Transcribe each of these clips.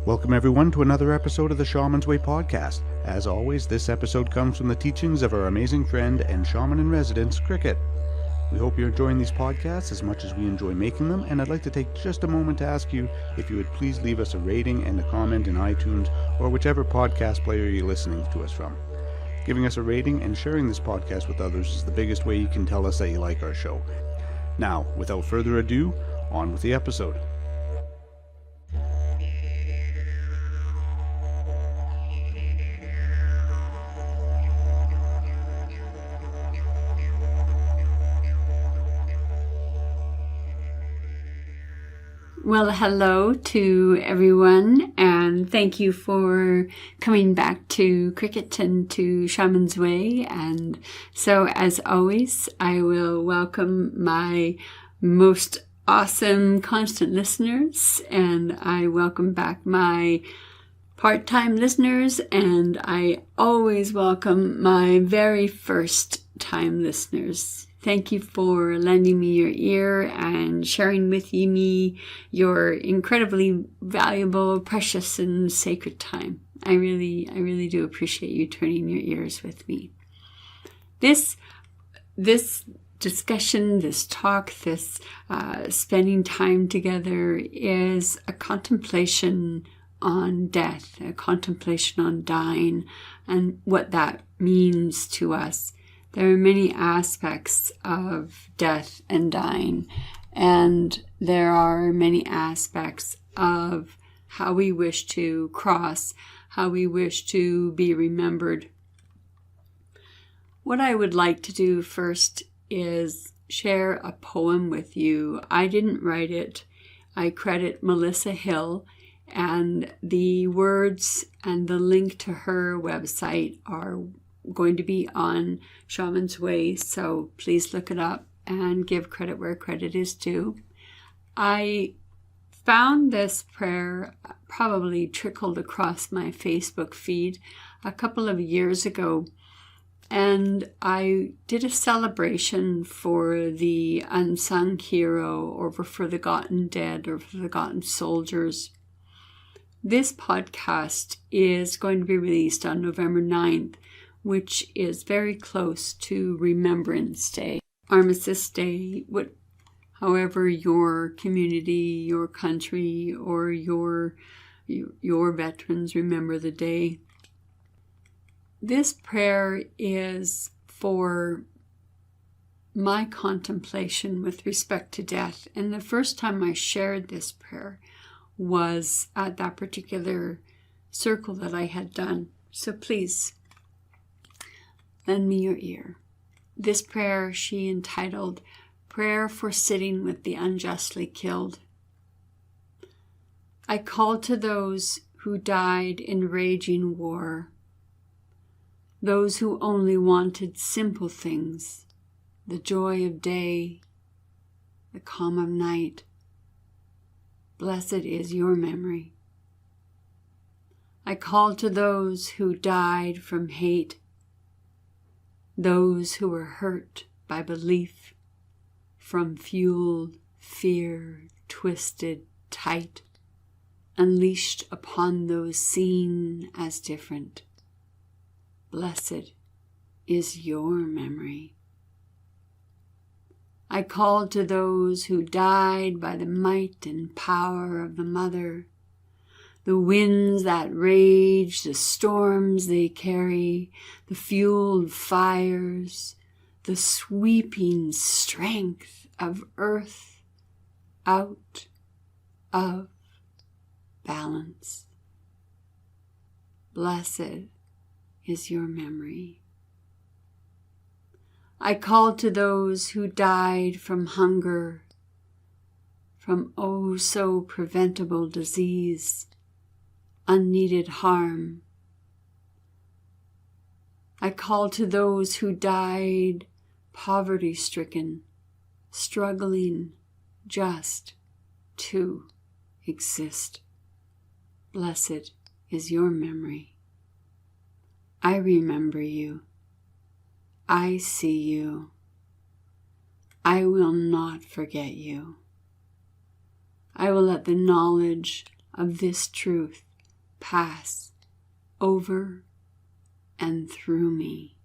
Welcome everyone to another episode of the Shaman's Way podcast. As always, this episode comes from the teachings of our amazing friend and shaman in residence, Kriket. We hope you're enjoying these podcasts as much as we enjoy making them, and I'd like to take just a moment to ask you if you would please leave us a rating and a comment in iTunes or whichever podcast player you're listening to us from. Giving us a rating and sharing this podcast with others is the biggest way you can tell us that you like our show. Now, without further ado, on with the episode. Well, hello to everyone, and thank you for coming back to Kriket and to Shaman's Way. And so, as always, I will welcome my most awesome constant listeners, and I welcome back my part-time listeners, and I always welcome my very first-time listeners. Thank you for lending me your ear and sharing with me your incredibly valuable, precious, and sacred time. I really do appreciate you turning your ears with me. This discussion, this talk, this spending time together is a contemplation on death, a contemplation on dying, and what that means to us. There are many aspects of death and dying, and there are many aspects of how we wish to cross, how we wish to be remembered. What I would like to do first is share a poem with you. I didn't write it. I credit Melissa Hill, and the words and the link to her website are going to be on Shaman's Way, so please look it up and give credit where credit is due. I found this prayer probably trickled across my Facebook feed a couple of years ago, and I did a celebration for the unsung hero or for forgotten dead or forgotten soldiers. This podcast is going to be released on November 9th, which is very close to Remembrance Day, Armistice Day, however your community, your country, or your veterans remember the day. This prayer is for my contemplation with respect to death. And the first time I shared this prayer was at that particular circle that I had done. So please, lend me your ear. This prayer she entitled, Prayer for Sitting with the Unjustly Killed. I call to those who died in raging war, those who only wanted simple things, the joy of day, the calm of night. Blessed is your memory. I call to those who died from hate, those who were hurt by belief, from fueled fear, twisted tight, unleashed upon those seen as different. Blessed is your memory. I call to those who died by the might and power of the mother, the winds that rage, the storms they carry, the fueled fires, the sweeping strength of earth out of balance. Blessed is your memory. I call to those who died from hunger, from oh so preventable disease, unneeded harm. I call to those who died poverty-stricken, struggling just to exist. Blessed is your memory. I remember you. I see you. I will not forget you. I will let the knowledge of this truth pass over and through me.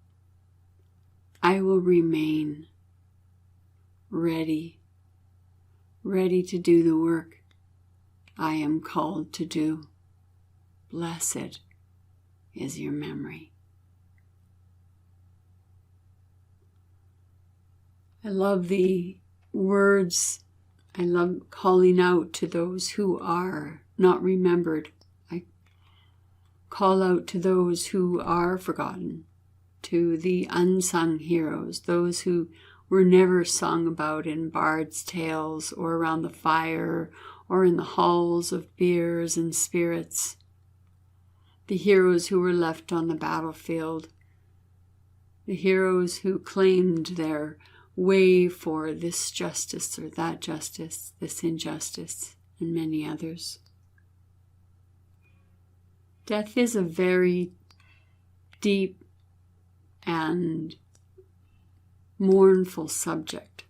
I will remain ready to do the work I am called to do. Blessed is your memory. I love the words. I love calling out to those who are not remembered. I call out to those who are forgotten, to the unsung heroes, those who were never sung about in bards' tales or around the fire or in the halls of beers and spirits. The heroes who were left on the battlefield, the heroes who claimed their way for this justice or that justice, this injustice, and many others. Death is a very deep and mournful subject,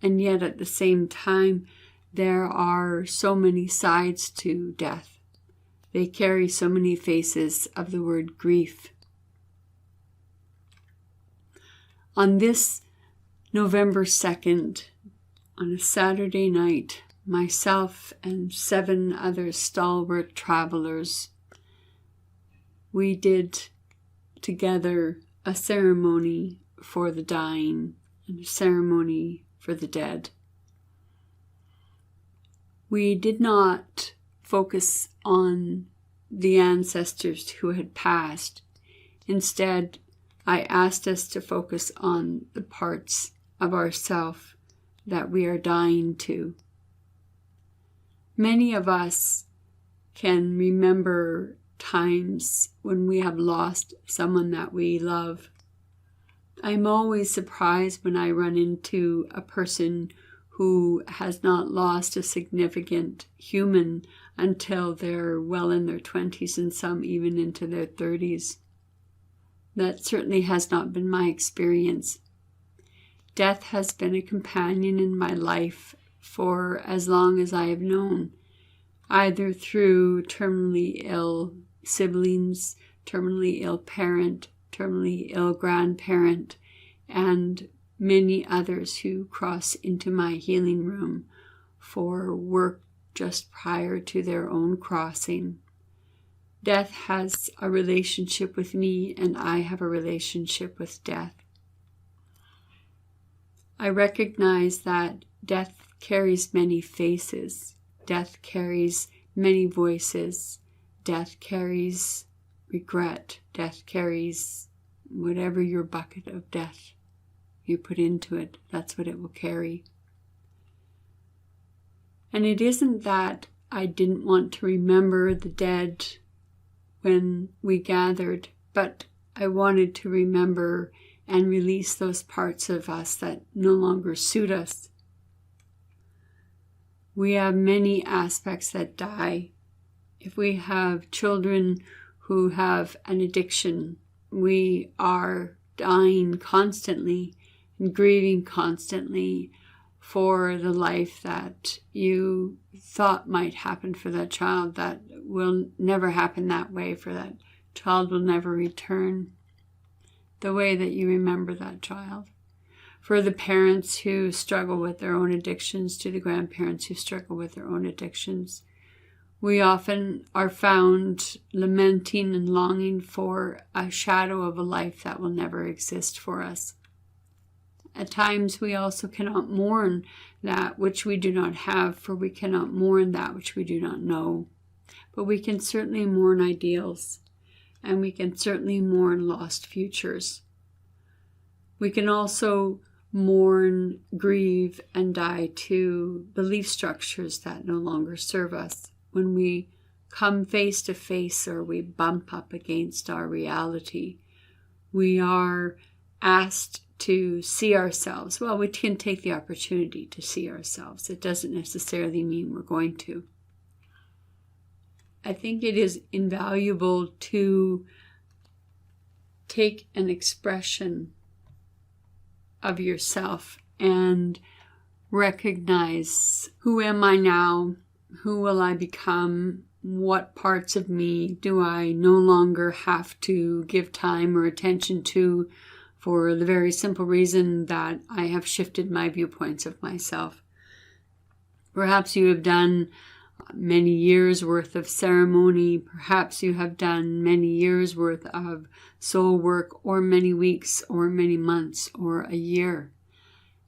and yet at the same time, there are so many sides to death. They carry so many faces of the word grief. On this November 2nd, on a Saturday night, myself and 7 other stalwart travelers, we did together a ceremony for the dying and a ceremony for the dead. We did not focus on the ancestors who had passed. Instead, I asked us to focus on the parts of ourself that we are dying to. Many of us can remember times when we have lost someone that we love. I'm always surprised when I run into a person who has not lost a significant human until they're well in their 20s and some even into their 30s. That certainly has not been my experience. Death has been a companion in my life for as long as I have known, either through terminally ill siblings, terminally ill parent, terminally ill grandparent, and many others who cross into my healing room for work just prior to their own crossing. Death has a relationship with me, and I have a relationship with death. I recognize that death carries many faces. Death carries many voices. Death carries regret. Death carries whatever your bucket of death you put into it. That's what it will carry. And it isn't that I didn't want to remember the dead when we gathered, but I wanted to remember and release those parts of us that no longer suit us. We have many aspects that die. If we have children who have an addiction, we are dying constantly and grieving constantly for the life that you thought might happen for that child that will never happen that way, for that child will never return the way that you remember that child. For the parents who struggle with their own addictions, to the grandparents who struggle with their own addictions, we often are found lamenting and longing for a shadow of a life that will never exist for us. At times we also cannot mourn that which we do not have, for we cannot mourn that which we do not know. But we can certainly mourn ideals, and we can certainly mourn lost futures. We can also mourn, grieve, and die to belief structures that no longer serve us. When we come face to face or we bump up against our reality, we are asked to see ourselves. Well, we can take the opportunity to see ourselves. It doesn't necessarily mean we're going to. I think it is invaluable to take an expression of yourself and recognize, who am I now? Who will I become what parts of me do I no longer have to give time or attention to, for the very simple reason that I have shifted my viewpoints of myself. Perhaps you have done many years worth of ceremony. Perhaps you have done many years worth of soul work, or many weeks, or many months, or a year.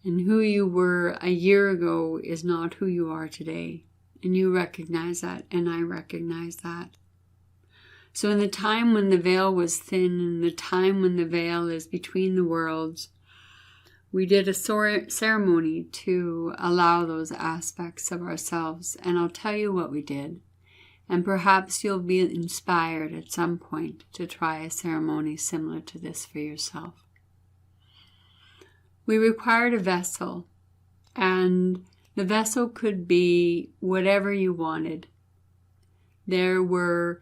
And who you were a year ago is not who you are today. And you recognize that, and I recognize that. So in the time when the veil was thin, and the time when the veil is between the worlds, we did a ceremony to allow those aspects of ourselves. And I'll tell you what we did. And perhaps you'll be inspired at some point to try a ceremony similar to this for yourself. We required a vessel, and the vessel could be whatever you wanted. There were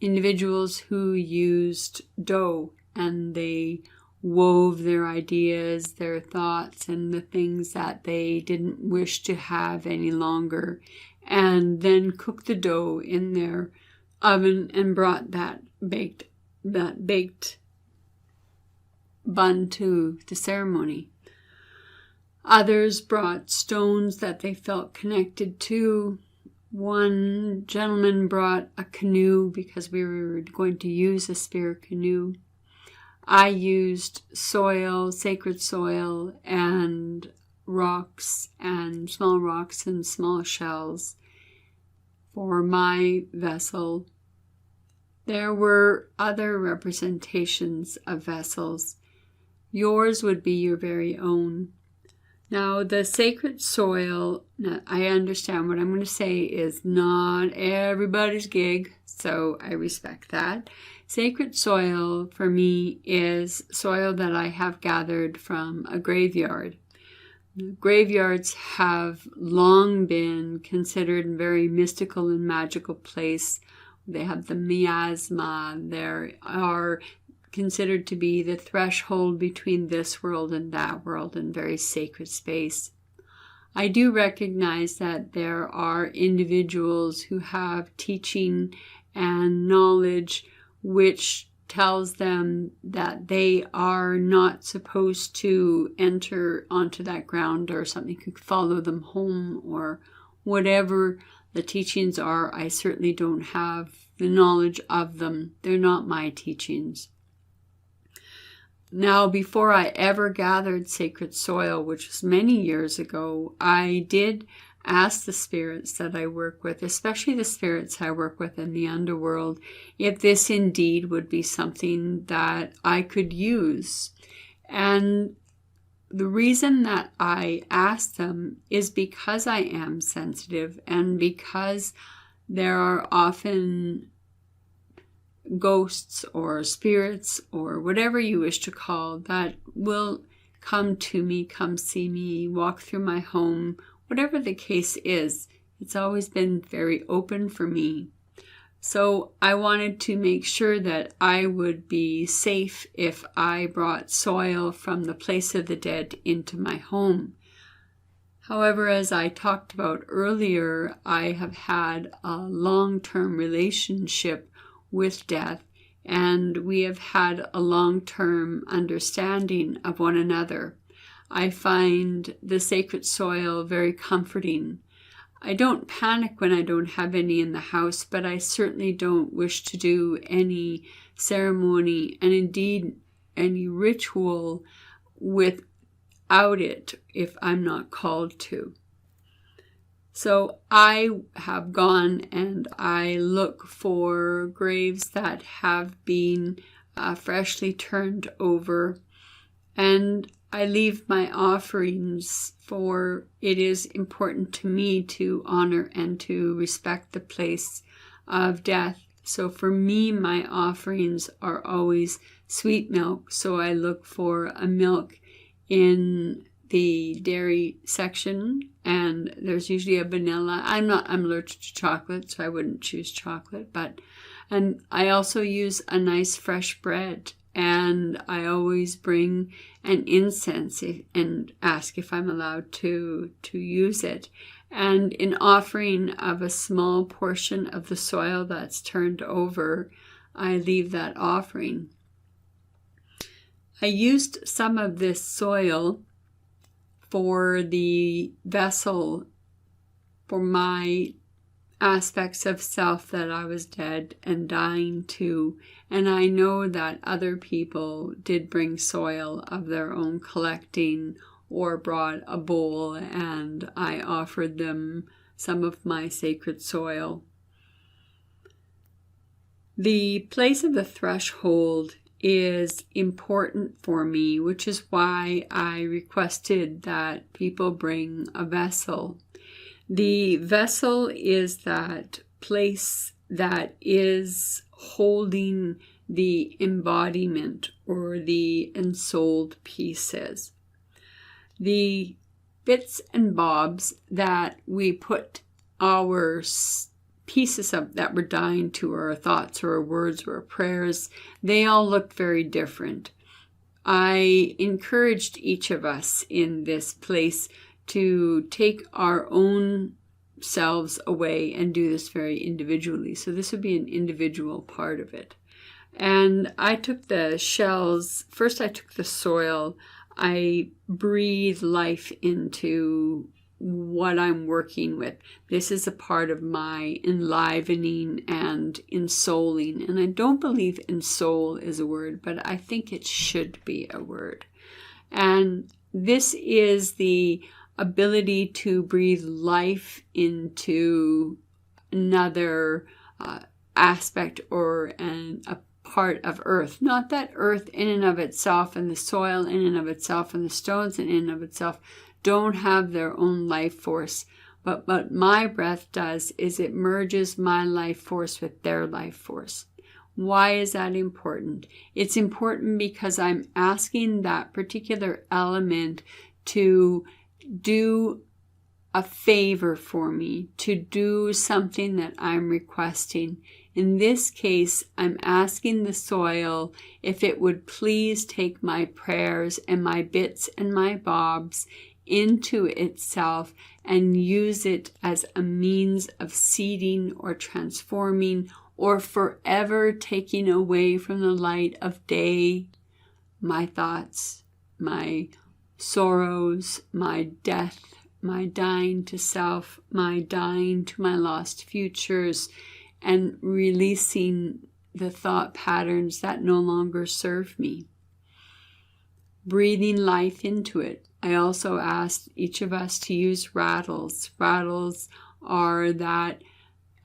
individuals who used dough, and they wove their ideas, their thoughts, and the things that they didn't wish to have any longer, and then cooked the dough in their oven and brought that baked bun to the ceremony. Others brought stones that they felt connected to. One gentleman brought a canoe because we were going to use a spirit canoe. I used soil, sacred soil, and rocks and small shells for my vessel. There were other representations of vessels. Yours would be your very own. Now, the sacred soil, I understand what I'm going to say is not everybody's gig, so I respect that. Sacred soil for me is soil that I have gathered from a graveyard. Graveyards have long been considered a very mystical and magical place. They have the miasma. There are considered to be the threshold between this world and that world, and very sacred space. I do recognize that there are individuals who have teaching and knowledge which tells them that they are not supposed to enter onto that ground, or something could follow them home, or whatever the teachings are. I certainly don't have the knowledge of them. They're not my teachings. Now, before I ever gathered sacred soil, which was many years ago, I did ask the spirits that I work with, especially the spirits I work with in the underworld, if this indeed would be something that I could use. And the reason that I asked them is because I am sensitive, and because there are often ghosts or spirits or whatever you wish to call that will come to me, come see me, walk through my home, whatever the case is. It's always been very open for me. So I wanted to make sure that I would be safe if I brought soil from the place of the dead into my home. However, as I talked about earlier, I have had a long-term relationship with death, and we have had a long-term understanding of one another. I find the sacred soil very comforting. I don't panic when I don't have any in the house, but I certainly don't wish to do any ceremony, and indeed any ritual, without it if I'm not called to. So I have gone and I look for graves that have been freshly turned over, and I leave my offerings, for it is important to me to honor and to respect the place of death. So for me, my offerings are always sweet milk. So I look for a milk in the dairy section, and there's usually a vanilla. I'm allergic to chocolate, so I wouldn't choose chocolate, and I also use a nice fresh bread, and I always bring an incense and ask if I'm allowed to use it. And in offering of a small portion of the soil that's turned over, I leave that offering. I used some of this soil for the vessel, for my aspects of self that I was dead and dying to. And I know that other people did bring soil of their own collecting or brought a bowl, and I offered them some of my sacred soil. The place of the threshold is important for me, which is why I requested that people bring a vessel. The vessel is that place that is holding the embodiment or the ensouled pieces. The bits and bobs that we put our pieces of that we're dying to, or our thoughts or our words or our prayers, they all look very different. I encouraged each of us in this place to take our own selves away and do this very individually. So this would be an individual part of it. And I took the shells, first I took the soil, I breathe life into what I'm working with. This is a part of my enlivening and ensouling. And I don't believe ensoul is a word, but I think it should be a word. And this is the ability to breathe life into another aspect or a part of earth. Not that earth in and of itself and the soil in and of itself and the stones in and of itself don't have their own life force. But what my breath does is it merges my life force with their life force. Why is that important? It's important because I'm asking that particular element to do a favor for me, to do something that I'm requesting. In this case, I'm asking the soil if it would please take my prayers and my bits and my bobs into itself and use it as a means of seeding or transforming or forever taking away from the light of day my thoughts, my sorrows, my death, my dying to self, my dying to my lost futures, and releasing the thought patterns that no longer serve me. Breathing life into it. I also asked each of us to use rattles. Rattles are that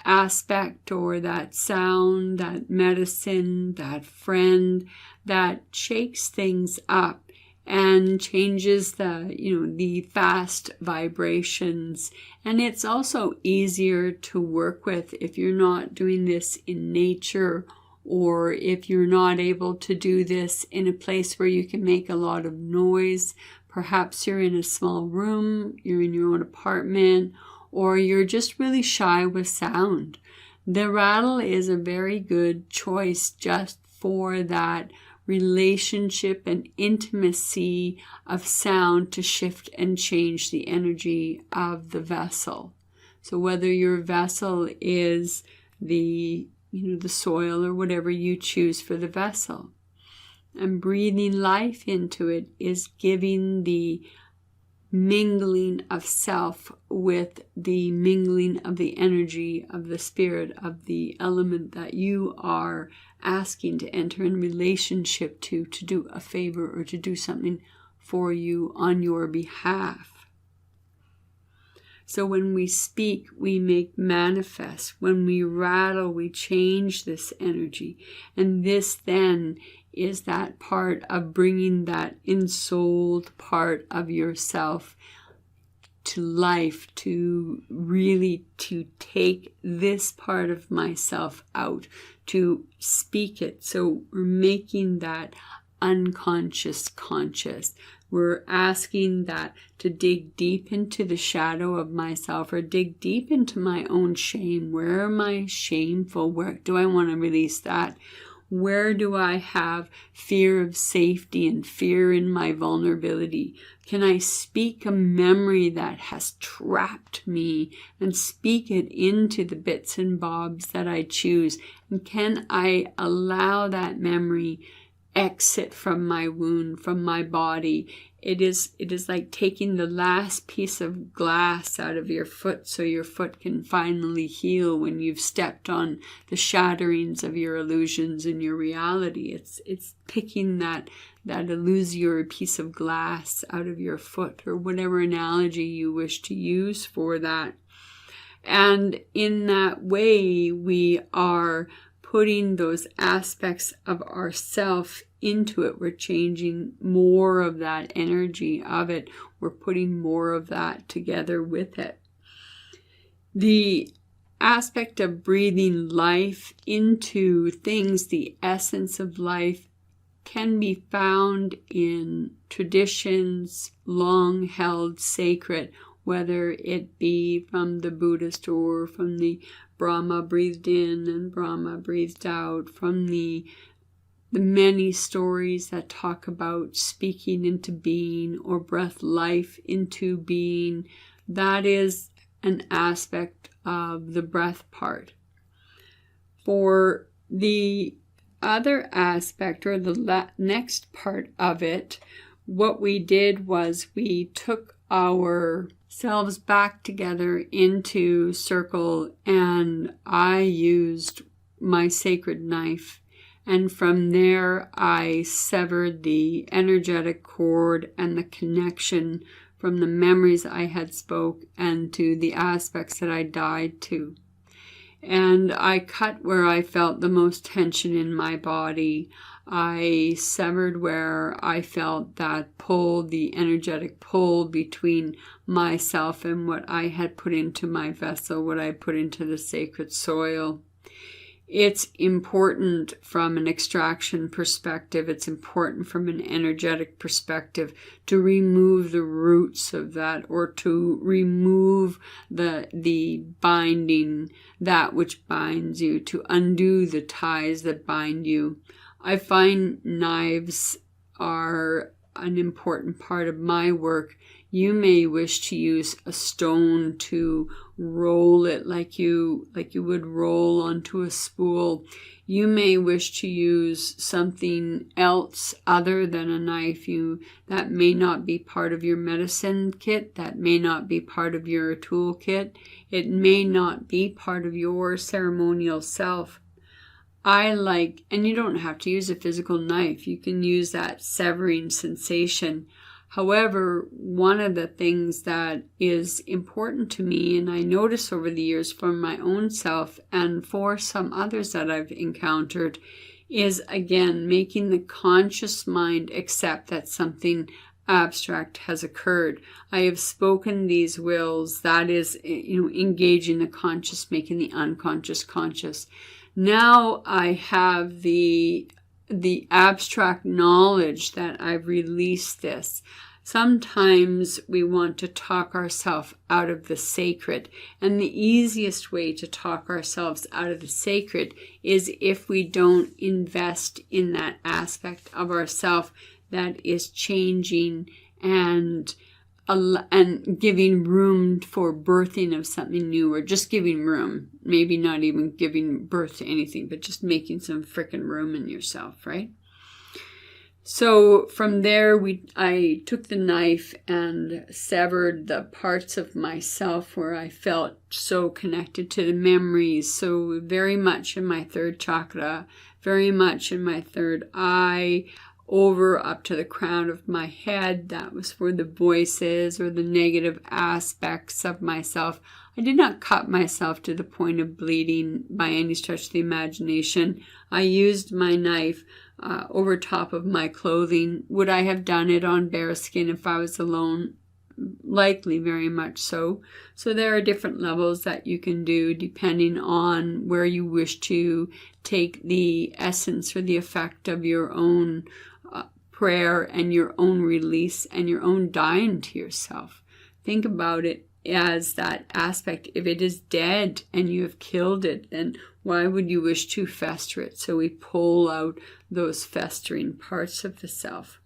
aspect or that sound, that medicine, that friend that shakes things up and changes the fast vibrations. And it's also easier to work with if you're not doing this in nature, or if you're not able to do this in a place where you can make a lot of noise. Perhaps you're in a small room, you're in your own apartment, or you're just really shy with sound. The rattle is a very good choice just for that relationship and intimacy of sound to shift and change the energy of the vessel. So whether your vessel is the soil or whatever you choose for the vessel, and breathing life into it is giving the mingling of self with the mingling of the energy of the spirit of the element that you are asking to enter in relationship to do a favor or to do something for you on your behalf. So when we speak, we make manifest. When we rattle, we change this energy. And this then is that part of bringing that ensouled part of yourself to life, to really to take this part of myself out, to speak it. So we're making that unconscious conscious. We're asking that to dig deep into the shadow of myself, or dig deep into my own shame. Where am I shameful? Where do I want to release that? Where do I have fear of safety and fear in my vulnerability? Can I speak a memory that has trapped me and speak it into the bits and bobs that I choose? And can I allow that memory exit from my wound, from my body? It is like taking the last piece of glass out of your foot so your foot can finally heal when you've stepped on the shatterings of your illusions in your reality. It's picking that illusory piece of glass out of your foot, or whatever analogy you wish to use for that. And in that way, we are putting those aspects of ourself into it. We're changing more of that energy of it. We're putting more of that together with it. The aspect of breathing life into things, the essence of life, can be found in traditions long held sacred, whether it be from the Buddhist or from the Brahma breathed in and Brahma breathed out, from the many stories that talk about speaking into being or breath life into being. That is an aspect of the breath part. For the other aspect, or the next part of it, what we did was we took ourselves back together into circle, and I used my sacred knife. And from there, I severed the energetic cord and the connection from the memories I had spoke and to the aspects that I died to. And I cut where I felt the most tension in my body. I severed where I felt that pull, the energetic pull between myself and what I had put into my vessel, what I put into the sacred soil. It's important from an extraction perspective, it's important from an energetic perspective to remove the roots of that, or to remove the binding, that which binds you, to undo the ties that bind you. I find knives are an important part of my work. You may wish to use a stone to roll it like you would roll onto a spool. You may wish to use something else other than a knife. That may not be part of your medicine kit. That may not be part of your toolkit. It may not be part of your ceremonial self. And you don't have to use a physical knife. You can use that severing sensation. However, one of the things that is important to me, and I notice over the years for my own self and for some others that I've encountered, is again making the conscious mind accept that something abstract has occurred. I have spoken these wills, that is, engaging the conscious, making the unconscious conscious. Now I have the abstract knowledge that I've released this. Sometimes we want to talk ourselves out of the sacred, and the easiest way to talk ourselves out of the sacred is if we don't invest in that aspect of ourself that is changing and giving room for birthing of something new, or just giving room, maybe not even giving birth to anything, but just making some frickin' room in yourself, right? So from there, I took the knife and severed the parts of myself where I felt so connected to the memories, so very much in my third chakra, very much in my third eye, over up to the crown of my head. That was for the voices or the negative aspects of myself. I did not cut myself to the point of bleeding by any stretch of the imagination. I used my knife over top of my clothing. Would I have done it on bare skin if I was alone? Likely, very much so. So there are different levels that you can do depending on where you wish to take the essence or the effect of your own prayer and your own release and your own dying to yourself. Think about it. as that aspect. If it is dead and you have killed it, then why would you wish to fester it? So we pull out those festering parts of the self.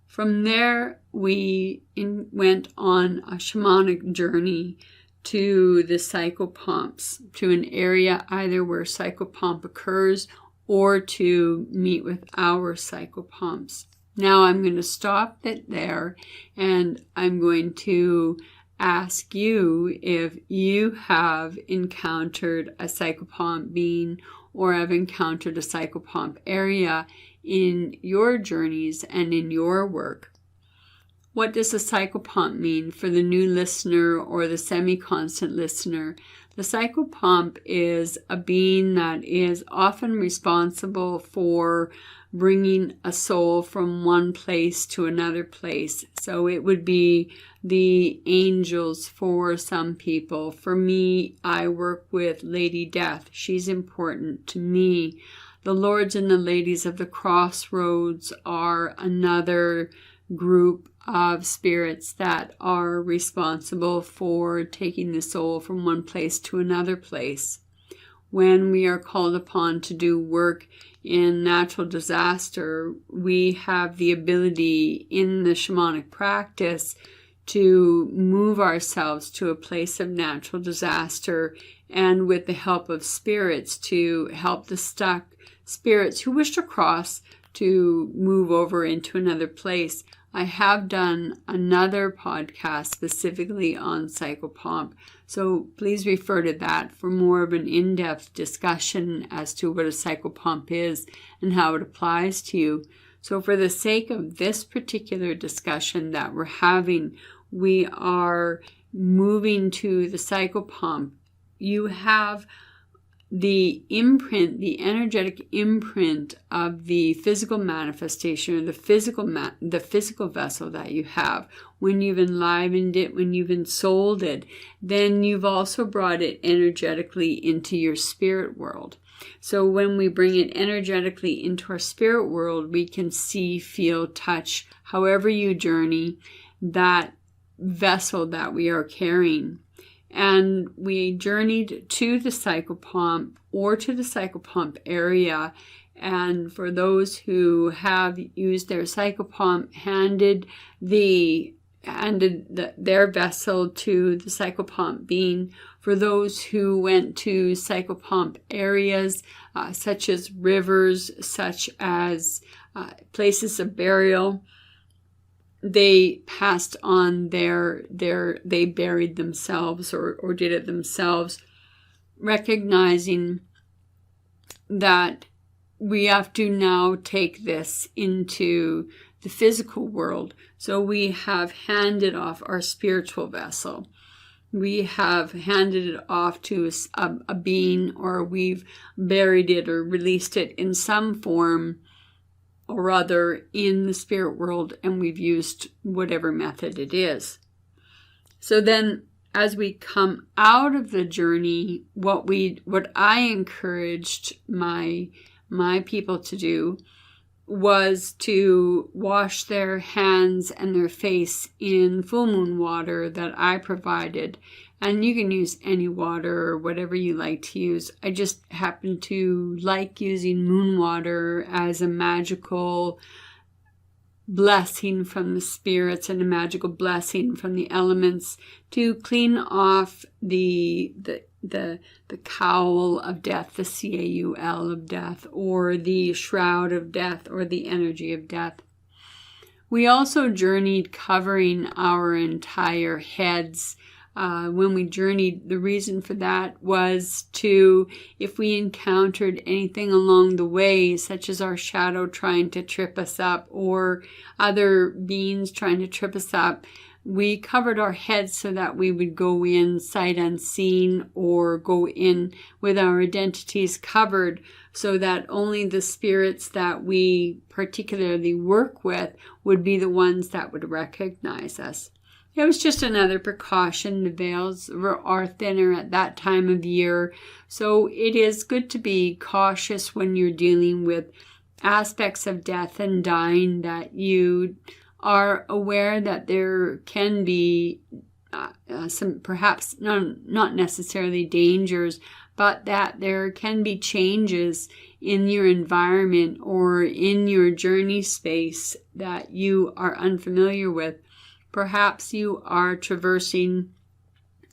From there, we went on a shamanic journey to the psychopomps, to an area either where psychopomp occurs or to meet with our psychopomps. Now I'm going to stop it there, and I'm going to ask you if you have encountered a psychopomp being or have encountered a psychopomp area in your journeys and in your work. What does a psychopomp mean for the new listener or the semi-constant listener? The psychopomp is a being that is often responsible for bringing a soul from one place to another place. So it would be the angels for some people. For me, I work with Lady Death. She's important to me. The Lords and the Ladies of the Crossroads are another group of spirits that are responsible for taking the soul from one place to another place. When we are called upon to do work in natural disaster, we have the ability in the shamanic practice to move ourselves to a place of natural disaster, and with the help of spirits to help the stuck spirits who wish to cross to move over into another place. I have done another podcast specifically on psychopomp, so please refer to that for more of an in-depth discussion as to what a psychopomp is and how it applies to you. So for the sake of this particular discussion that we're having, we are moving to the psychopomp. You have the imprint, the energetic imprint of the physical manifestation, or the physical vessel that you have. When you've enlivened it, when you've ensouled it, then you've also brought it energetically into your spirit world. So when we bring it energetically into our spirit world, we can see, feel, touch, however you journey, that vessel that we are carrying. And we journeyed to the psychopomp or to the psychopomp area. And for those who have used their psychopomp, handed their vessel to the psychopomp being. For those who went to psychopomp areas, such as rivers, such as places of burial, they passed on they buried themselves or did it themselves, recognizing that we have to now take this into the physical world. So we have handed off our spiritual vessel. We have handed it off to a being, or we've buried it or released it in some form or other in the spirit world, and we've used whatever method it is. So then as we come out of the journey, what I encouraged my people to do was to wash their hands and their face in full moon water that I provided. And you can use any water or whatever you like to use. I just happen to like using moon water as a magical blessing from the spirits and a magical blessing from the elements to clean off the cowl of death, the caul of death, or the shroud of death, or the energy of death. We also journeyed covering our entire heads. When we journeyed, the reason for that was to, if we encountered anything along the way, such as our shadow trying to trip us up or other beings trying to trip us up, we covered our heads so that we would go in sight unseen or go in with our identities covered, so that only the spirits that we particularly work with would be the ones that would recognize us. It was just another precaution. The veils are thinner at that time of year. So it is good to be cautious when you're dealing with aspects of death and dying, that you are aware that there can be some perhaps not necessarily dangers, but that there can be changes in your environment or in your journey space that you are unfamiliar with. Perhaps you are traversing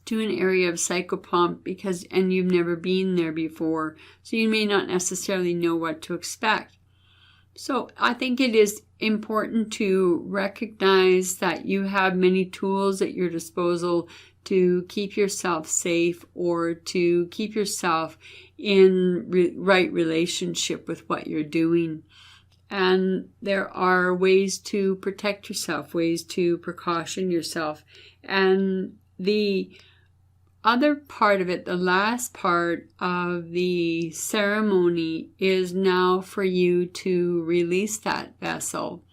to an area of psychopomp and you've never been there before, so you may not necessarily know what to expect. So I think it is important to recognize that you have many tools at your disposal to keep yourself safe or to keep yourself in right relationship with what you're doing. And there are ways to protect yourself, ways to precaution yourself. And the other part of it, the last part of the ceremony, is now for you to release that vessel.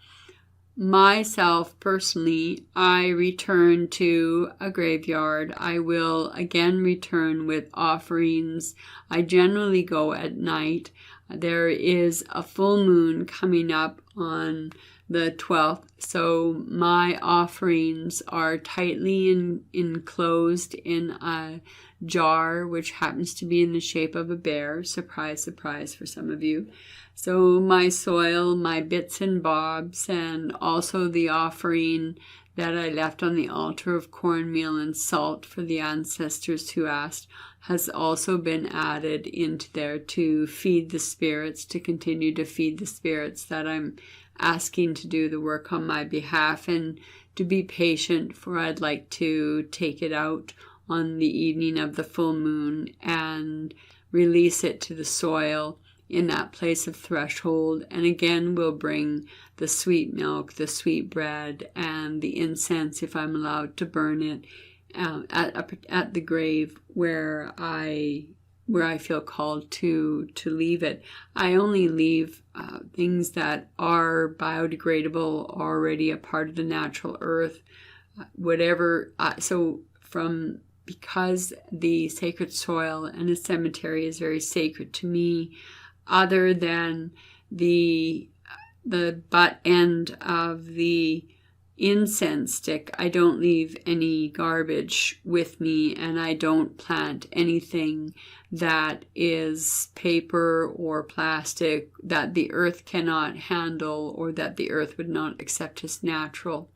Myself, personally, I return to a graveyard. I will again return with offerings. I generally go at night. There is a full moon coming up on the 12th, so my offerings are tightly enclosed in a jar, which happens to be in the shape of a bear. Surprise, surprise for some of you. So my soil, my bits and bobs, and also the offering that I left on the altar of cornmeal and salt for the ancestors who asked has also been added into there to feed the spirits, to continue to feed the spirits that I'm asking to do the work on my behalf, and to be patient, for I'd like to take it out on the evening of the full moon and release it to the soil in that place of threshold. And again, we'll bring the sweet milk, the sweet bread, and the incense, if I'm allowed to burn it, at the grave where I feel called to leave it. I only leave things that are biodegradable, already a part of the natural earth, whatever. Because the sacred soil and the cemetery is very sacred to me, other than the butt end of the incense stick, I don't leave any garbage with me, and I don't plant anything that is paper or plastic that the earth cannot handle or that the earth would not accept as natural.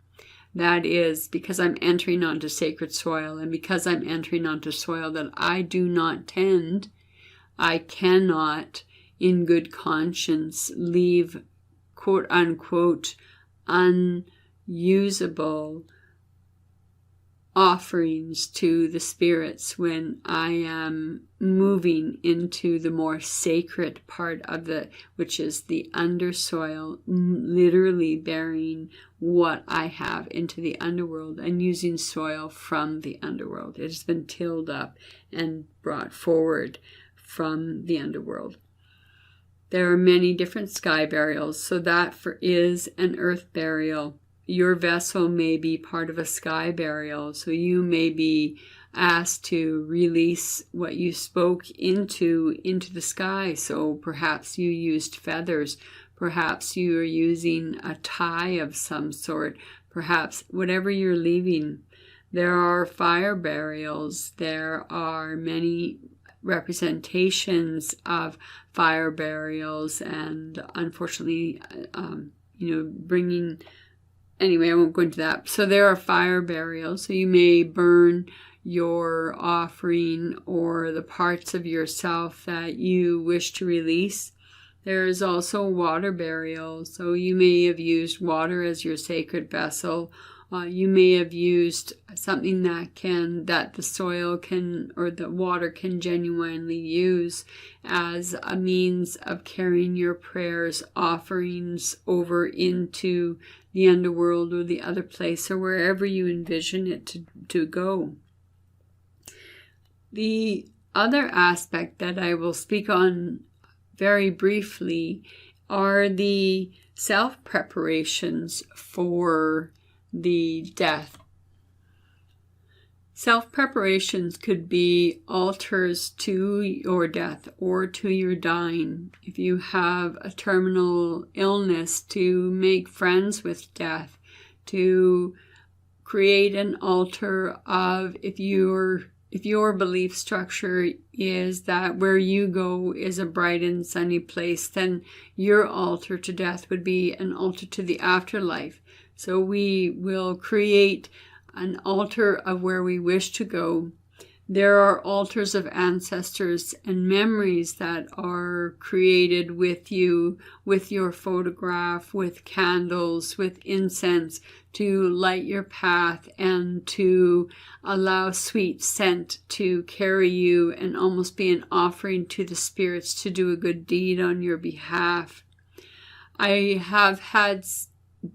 That is because I'm entering onto sacred soil, and because I'm entering onto soil that I do not tend, I cannot in good conscience leave quote unquote unusable offerings to the spirits when I am moving into the more sacred part of which is the undersoil, literally burying what I have into the underworld and using soil from the underworld. It has been tilled up and brought forward from the underworld. There are many different sky burials, so that is an earth burial. Your vessel may be part of a sky burial, so you may be asked to release what you spoke into the sky. So perhaps you used feathers, perhaps you are using a tie of some sort, perhaps whatever you're leaving. There are fire burials, there are many representations of fire burials, and unfortunately, Anyway, I won't go into that. So there are fire burials. So you may burn your offering or the parts of yourself that you wish to release. There is also water burial. So you may have used water as your sacred vessel. You may have used something that the soil can, or the water can genuinely use as a means of carrying your prayers, offerings over into the underworld or the other place, or wherever you envision it to go. The other aspect that I will speak on very briefly are the self-preparations for the death. Self-preparations could be altars to your death or to your dying. If you have a terminal illness, to make friends with death, to create an altar of, if your belief structure is that where you go is a bright and sunny place, then your altar to death would be an altar to the afterlife. So we will create an altar of where we wish to go. There are altars of ancestors and memories that are created with you, with your photograph, with candles, with incense, to light your path and to allow sweet scent to carry you and almost be an offering to the spirits to do a good deed on your behalf. I have had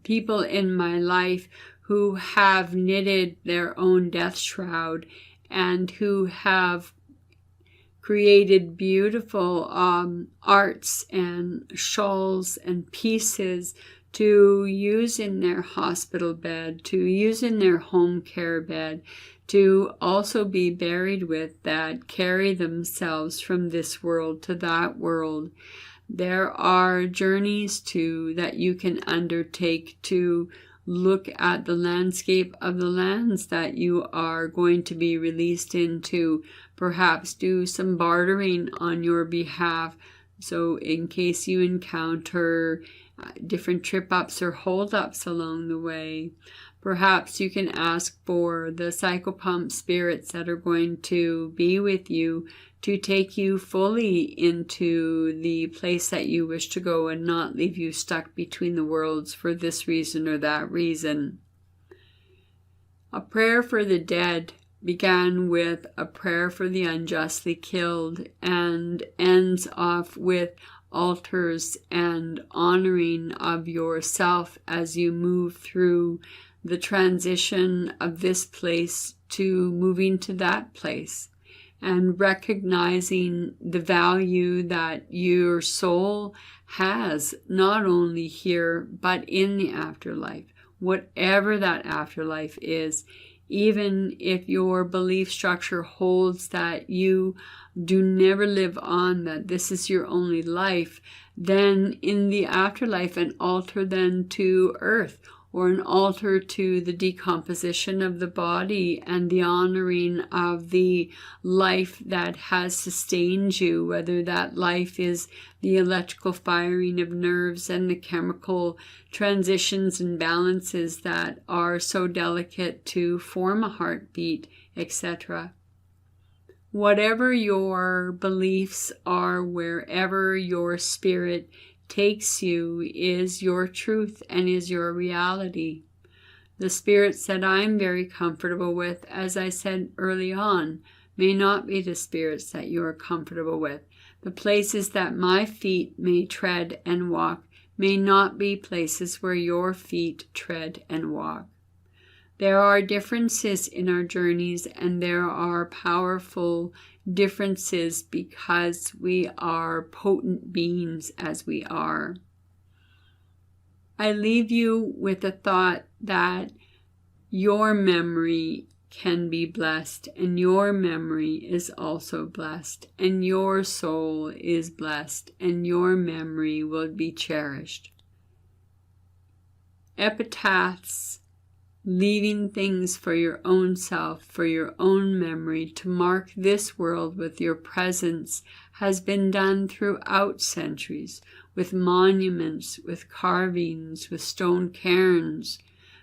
people in my life who have knitted their own death shroud and who have created beautiful arts and shawls and pieces to use in their hospital bed, to use in their home care bed, to also be buried with, that carry themselves from this world to that world. There are journeys that you can undertake to look at the landscape of the lands that you are going to be released into, perhaps do some bartering on your behalf. So in case you encounter different trip-ups or hold-ups along the way, perhaps you can ask for the psychopomp spirits that are going to be with you to take you fully into the place that you wish to go and not leave you stuck between the worlds for this reason or that reason. A prayer for the dead began with a prayer for the unjustly killed and ends off with altars and honoring of yourself as you move through the transition of this place to moving to that place, and recognizing the value that your soul has, not only here, but in the afterlife. Whatever that afterlife is, even if your belief structure holds that you do never live on, that this is your only life, then in the afterlife, an altar then to earth, or an altar to the decomposition of the body and the honoring of the life that has sustained you, whether that life is the electrical firing of nerves and the chemical transitions and balances that are so delicate to form a heartbeat, etc. Whatever your beliefs are, wherever your spirit takes you is your truth and is your reality. The spirits that I'm very comfortable with, as I said early on, may not be the spirits that you are comfortable with. The places that my feet may tread and walk may not be places where your feet tread and walk. There are differences in our journeys, and there are powerful differences because we are potent beings as we are. I leave you with the thought that your memory can be blessed, and your memory is also blessed, and your soul is blessed, and your memory will be cherished. Epitaphs, leaving things for your own self, for your own memory, to mark this world with your presence, has been done throughout centuries, with monuments, with carvings, with stone cairns.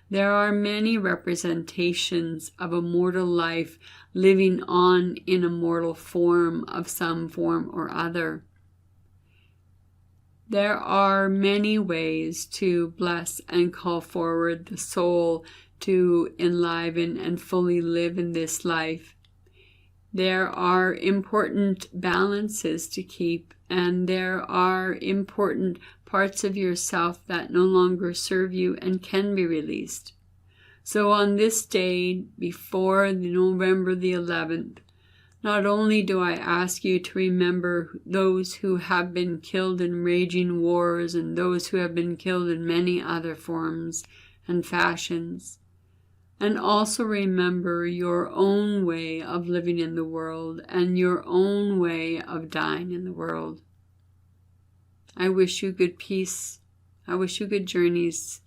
There are many representations of a mortal life living on in a mortal form of some form or other. There are many ways to bless and call forward the soul to enliven and fully live in this life. There are important balances to keep, and there are important parts of yourself that no longer serve you and can be released. So on this day, before November the 11th, not only do I ask you to remember those who have been killed in raging wars and those who have been killed in many other forms and fashions, and also remember your own way of living in the world and your own way of dying in the world. I wish you good peace. I wish you good journeys.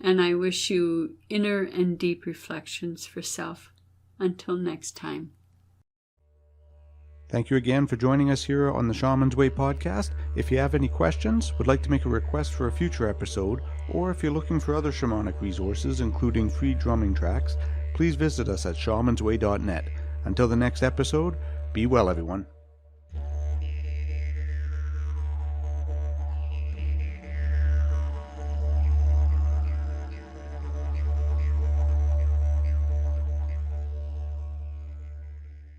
and I wish you inner and deep reflections for self. Until next time. Thank you again for joining us here on the Shaman's Way podcast. If you have any questions, would like to make a request for a future episode, or if you're looking for other shamanic resources, including free drumming tracks, please visit us at shamansway.net. Until the next episode, be well, everyone.